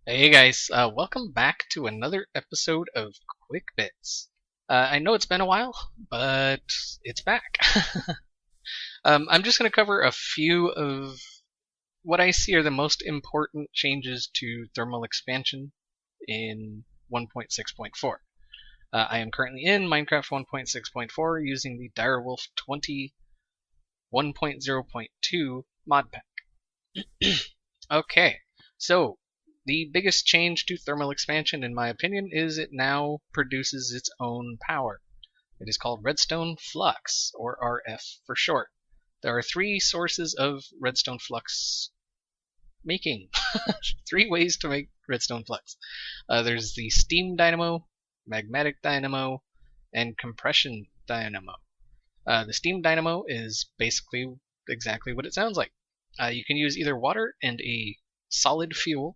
Hey guys, welcome back to another episode of Quick Bits. I know it's been a while, but it's back. I'm just going to cover a few of what I see are the most important changes to thermal expansion in 1.6.4. I am currently in Minecraft 1.6.4 using the Direwolf 20 1.0.2 mod pack. Okay, so the biggest change to thermal expansion, in my opinion, is it now produces its own power. It is called Redstone Flux, or RF for short. There are three sources of Redstone Flux making. Three ways to make Redstone Flux. There's the steam dynamo, magmatic dynamo, and compression dynamo. The steam dynamo is basically exactly what it sounds like. You can use either water and a solid fuel,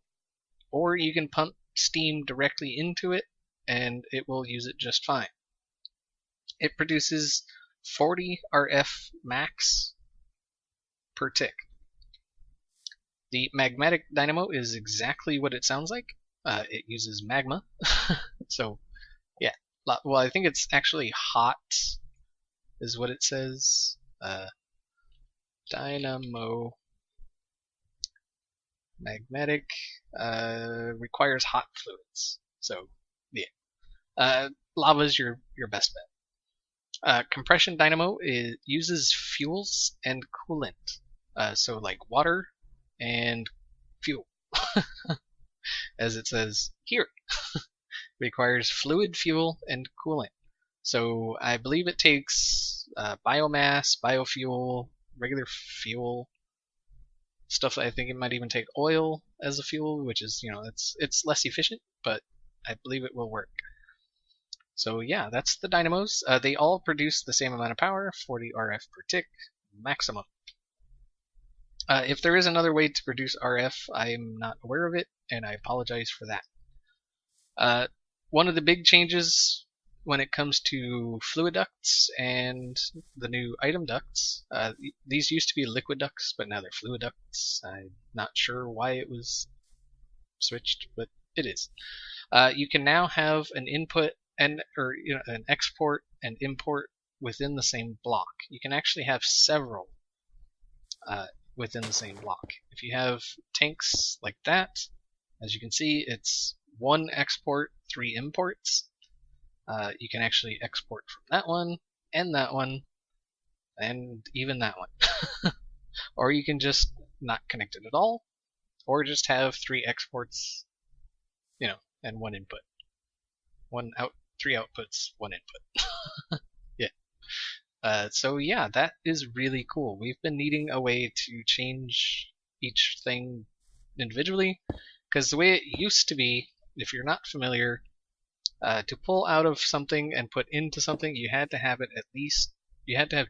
or you can pump steam directly into it and it will use it just fine. It produces 40 RF max per tick. The magmatic dynamo is exactly what it sounds like. It uses magma. So, yeah. Well, I think it's actually hot, is what it says. Dynamo magmatic requires hot fluids. So, yeah. Lava's your best bet. Compression dynamo uses fuels and coolant. So like water and fuel. As it says here. Requires fluid, fuel, and coolant. So I believe it takes biomass, biofuel, regular fuel, stuff. I think it might even take oil as a fuel, which is, it's less efficient, but I believe it will work. So yeah, that's the dynamos. They all produce the same amount of power, 40 RF per tick maximum. If there is another way to produce RF, I'm not aware of it, and I apologize for that. One of the big changes when it comes to fluid ducts and the new item ducts, these used to be liquid ducts, but now they're fluid ducts. I'm not sure why it was switched, but it is. You can now have an input and an export and import within the same block. You can actually have several within the same block. If you have tanks like that, as you can see, it's 1 export, 3 imports. You can actually export from that one, and even that one. Or you can just not connect it at all, or just have 3 exports, and 1 input. 3 outputs, 1 input. Yeah. So yeah, that is really cool. We've been needing a way to change each thing individually, because the way it used to be, if you're not familiar, to pull out of something and put into something, you had to have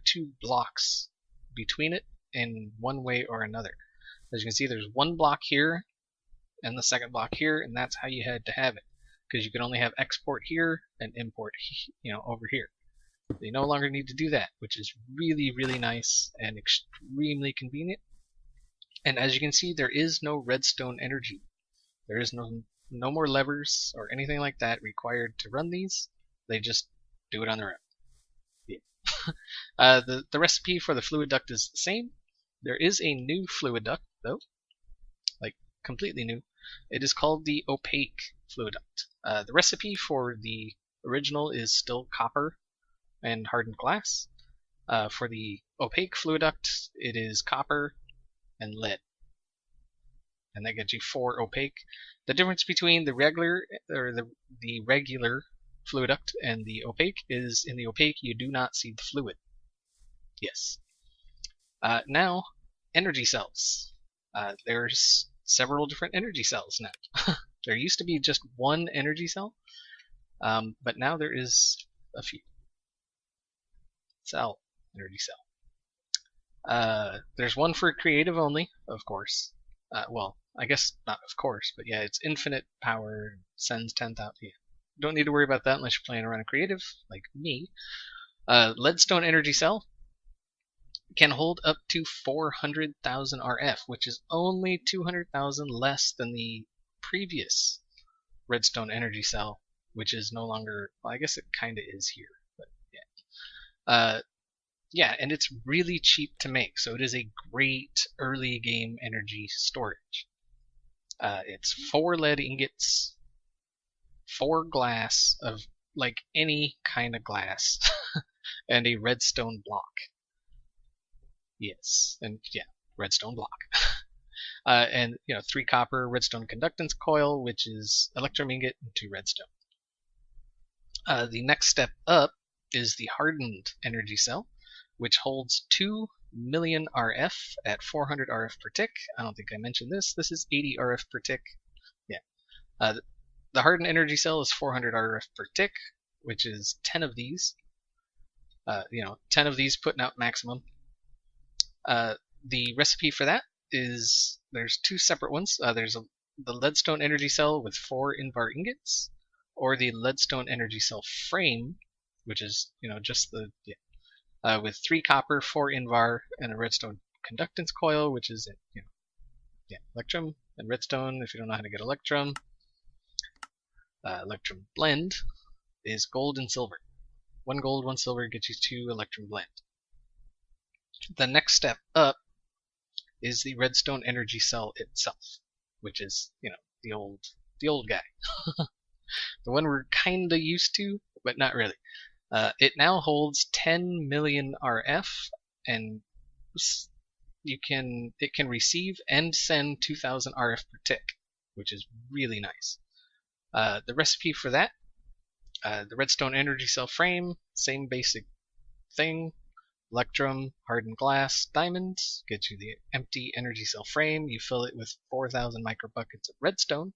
2 blocks between it in one way or another. As you can see, there's 1 block here and the second block here, and that's how you had to have it, because you could only have export here and import over here. They no longer need to do that, which is really, really nice and extremely convenient. And as you can see, there is no redstone energy. There is no more levers or anything like that required to run these. They just do it on their own. Yeah. The recipe for the fluid duct is the same. There is a new fluid duct, though. Like, completely new. It is called the opaque fluid duct. The recipe for the original is still copper and hardened glass. For the opaque fluid duct, it is copper and lead. And that gets you 4 opaque. The difference between the regular fluid duct and the opaque is in the opaque you do not see the fluid. Yes. Now, energy cells. There's several different energy cells now. There used to be just 1 energy cell, but now there is a few. Energy cell. There's one for creative only, of course. Well, I guess not of course, but yeah, it's infinite power, sends 10,000. Yeah. Don't need to worry about that unless you're playing around a creative, like me. Leadstone energy cell can hold up to 400,000 RF, which is only 200,000 less than the previous redstone energy cell, which is no longer, well, I guess it kind of is here, but yeah. Yeah, and it's really cheap to make, so it is a great early game energy storage. It's 4 lead ingots, 4 glass of like any kind of glass, and a redstone block. Yes, and yeah, redstone block. And 3 copper redstone conductance coil, which is electrum ingot and 2 redstone. The next step up is the hardened energy cell, which holds 2 million RF at 400 RF per tick. I don't think I mentioned this. This is 80 RF per tick. Yeah. The hardened energy cell is 400 RF per tick, which is 10 of these. 10 of these putting out maximum. The recipe for that is there's 2 separate ones. There's the leadstone energy cell with 4 invar ingots, or the leadstone energy cell frame, which is just the with 3 copper, 4 invar, and a redstone conductance coil, which is electrum and redstone. If you don't know how to get electrum, electrum blend is gold and silver. 1 gold, 1 silver gets you 2 electrum blend. The next step up is the redstone energy cell itself, which is the old guy, the one we're kind of used to, but not really. It now holds 10 million RF, and it can receive and send 2000 RF per tick, which is really nice. The recipe for that, the redstone energy cell frame, same basic thing. Electrum, hardened glass, diamonds, gets you the empty energy cell frame. You fill it with 4,000 microbuckets of redstone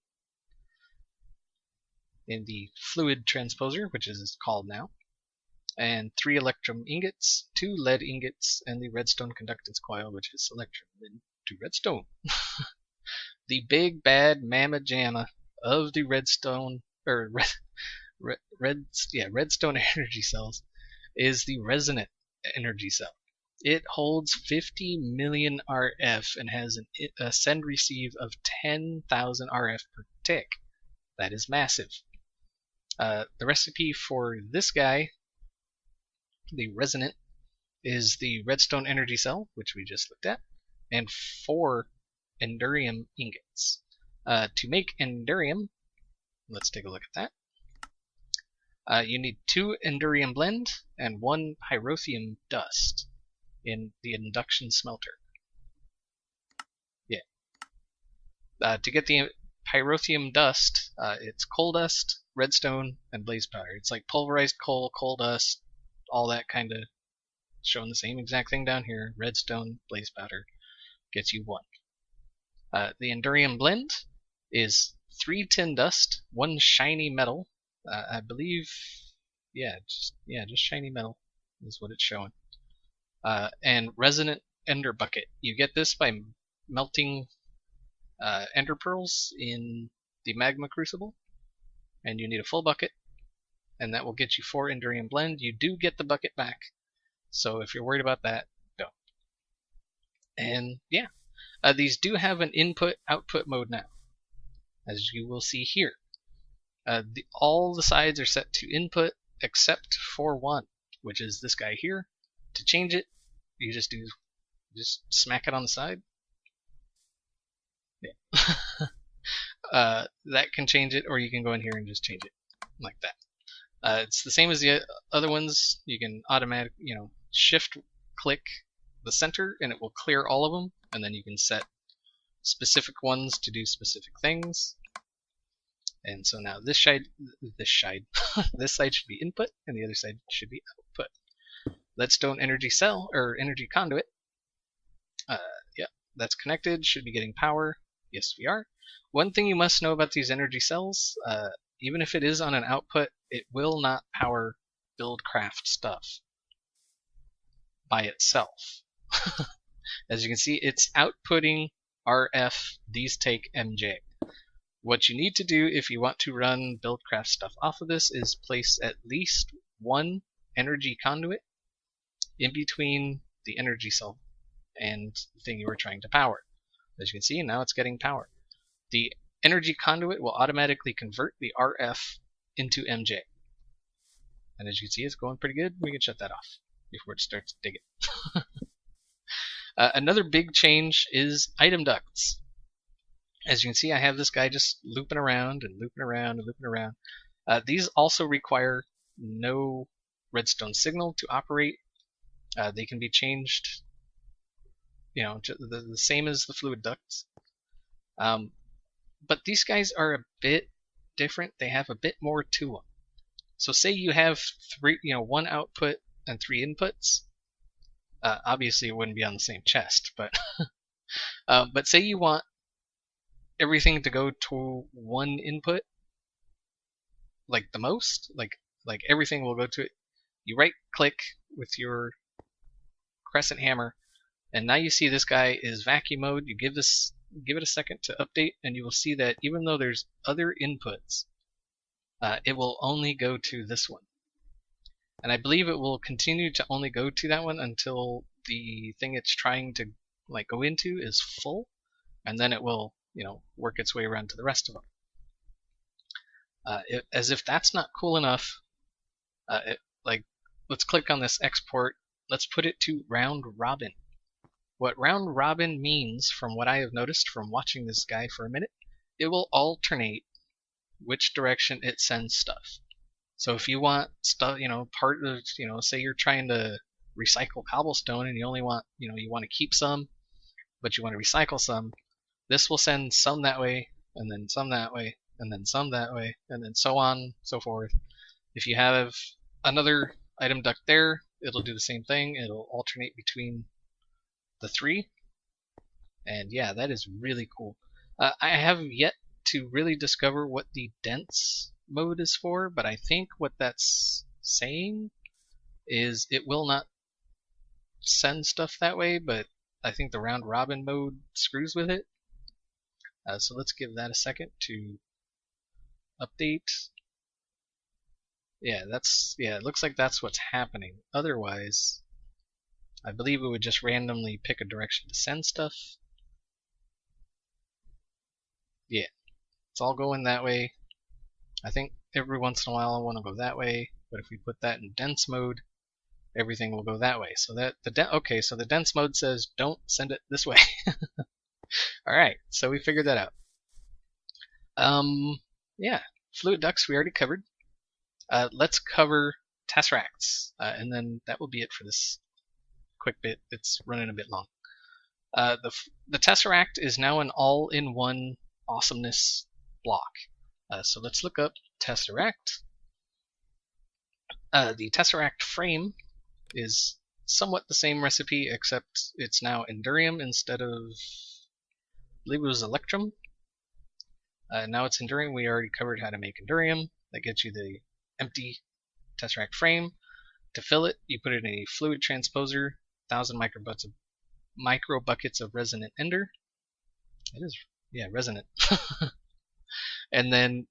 in the fluid transposer, which is called now, and 3 electrum ingots, 2 lead ingots, and the redstone conductance coil, which is electrum into redstone. The big bad mamma jamma of the redstone redstone energy cells is the resonant energy cell. It holds 50 million RF and has a send receive of 10,000 RF per tick. That is massive. The recipe for this guy, the resonant, is the redstone energy cell, which we just looked at, and 4 endurium ingots. To make endurium, let's take a look at that. You need 2 endurium blend and 1 pyrotheum dust in the induction smelter. Yeah. To get the pyrotheum dust, it's coal dust, redstone, and blaze powder. It's like pulverized coal, coal dust, all that kind of showing the same exact thing down here. Redstone, blaze powder gets you 1. The endurium blend is 3 tin dust, 1 shiny metal. I believe, just shiny metal is what it's showing. And resonant ender bucket. You get this by melting ender pearls in the magma crucible, and you need a full bucket, and that will get you 4 endurium blend. You do get the bucket back, so if you're worried about that, don't. And yeah, these do have an input-output mode now, as you will see here. All the sides are set to input except for one, which is this guy here. To change it, you just smack it on the side. Yeah. That can change it, or you can go in here and just change it like that. It's the same as the other ones. You can automatic, shift click the center, and it will clear all of them, and then you can set specific ones to do specific things. And so now this side should be input, and the other side should be output. Leadstone energy cell, or energy conduit. Yeah, that's connected, should be getting power. Yes, we are. One thing you must know about these energy cells, even if it is on an output, it will not power BuildCraft stuff by itself. As you can see, it's outputting RF, these take MJ. What you need to do if you want to run BuildCraft stuff off of this is place at least 1 energy conduit in between the energy cell and the thing you were trying to power. As you can see, now it's getting power. The energy conduit will automatically convert the RF into MJ. And as you can see, it's going pretty good. We can shut that off before it starts digging. Another big change is item ducts. As you can see, I have this guy just looping around and looping around and looping around. These also require no redstone signal to operate. They can be changed, you know, the same as the fluid ducts. But these guys are a bit different. They have a bit more to them. So say you have one output and 3 inputs. Obviously, it wouldn't be on the same chest, but but say you want everything to go to 1 input, like the most, like everything will go to it. You right-click with your crescent hammer, and now you see this guy is vacuum mode. You give it a second to update, and you will see that even though there's other inputs, it will only go to this one. And I believe it will continue to only go to that one until the thing it's trying to go into is full, and then it will, work its way around to the rest of them. As if that's not cool enough, let's click on this export. Let's put it to round robin. What round robin means, from what I have noticed from watching this guy for a minute, it will alternate which direction it sends stuff. So if you want stuff, part of, say you're trying to recycle cobblestone and you only want, you want to keep some, but you want to recycle some, this will send some that way, and then some that way, and then some that way, and then so on, so forth. If you have another item duct there, it'll do the same thing. It'll alternate between the 3. And yeah, that is really cool. I have yet to really discover what the dense mode is for, but I think what that's saying is it will not send stuff that way, but I think the round robin mode screws with it. So let's give that a second to update. Yeah, it looks like that's what's happening. Otherwise, I believe it would just randomly pick a direction to send stuff. Yeah, it's all going that way. I think every once in a while I want to go that way, but if we put that in dense mode, everything will go that way. So that so the dense mode says don't send it this way. All right, so we figured that out. Yeah, fluid ducts we already covered. Let's cover tesseracts, and then that will be it for this quick bit. It's running a bit long. The tesseract is now an all-in-one awesomeness block. So let's look up Tesseract. The Tesseract Frame is somewhat the same recipe, except it's now Endurium instead of, I believe it was Electrum. Now it's Endurium. We already covered how to make Endurium. That gets you the empty Tesseract Frame. To fill it, you put it in a fluid transposer, 1,000 micro buckets of Resonant Ender. It is, yeah, Resonant. And then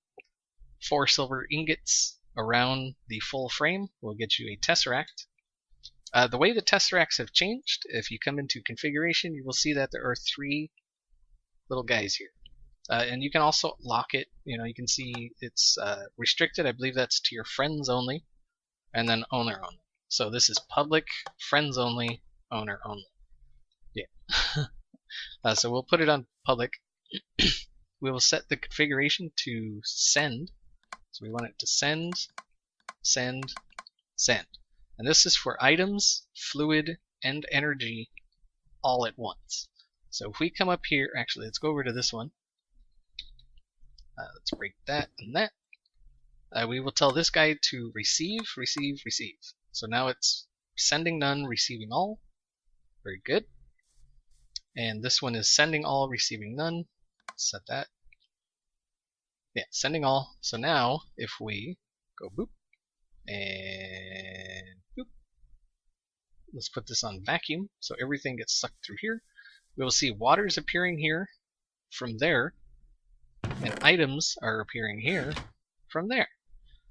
4 silver ingots around the full frame will get you a Tesseract. The way the Tesseracts have changed, if you come into configuration, you will see that there are 3 little guys here. And you can also lock it. You can see it's restricted. I believe that's to your friends only, and then owner only. So this is public, friends only, owner only. Yeah. So we'll put it on public. We will set the configuration to send. So we want it to send, send, send. And this is for items, fluid, and energy all at once. So if we come up here, actually let's go over to this one. Let's break that and that. We will tell this guy to receive, receive, receive. So now it's sending none, receiving all. Very good. And this one is sending all, receiving none. Set that. Yeah, sending all. So now if we go boop and boop, let's put this on vacuum so everything gets sucked through here. We will see water's appearing here from there, and items are appearing here from there.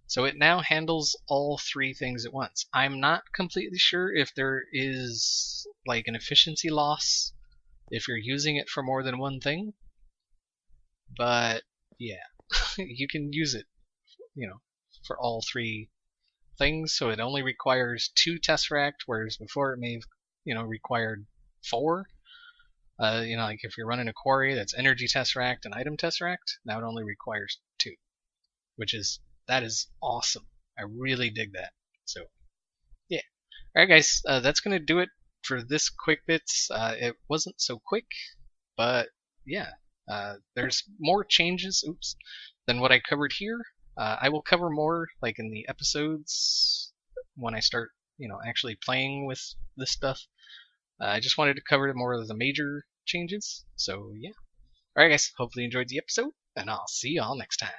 So it now handles all 3 things at once. I'm not completely sure if there is like an efficiency loss if you're using it for more than one thing, but yeah, you can use it, for all three things. So it only requires 2 Tesseract, whereas before it may have, required 4. Like if you're running a quarry that's Energy Tesseract and Item Tesseract, now it only requires 2, that is awesome. I really dig that. So, yeah. Alright guys, that's going to do it for this quick bits. It wasn't so quick, but yeah. There's more changes, than what I covered here. I will cover more like in the episodes when I start, actually playing with this stuff. I just wanted to cover more of the major changes. So yeah. Alright guys, hopefully you enjoyed the episode, and I'll see y'all next time.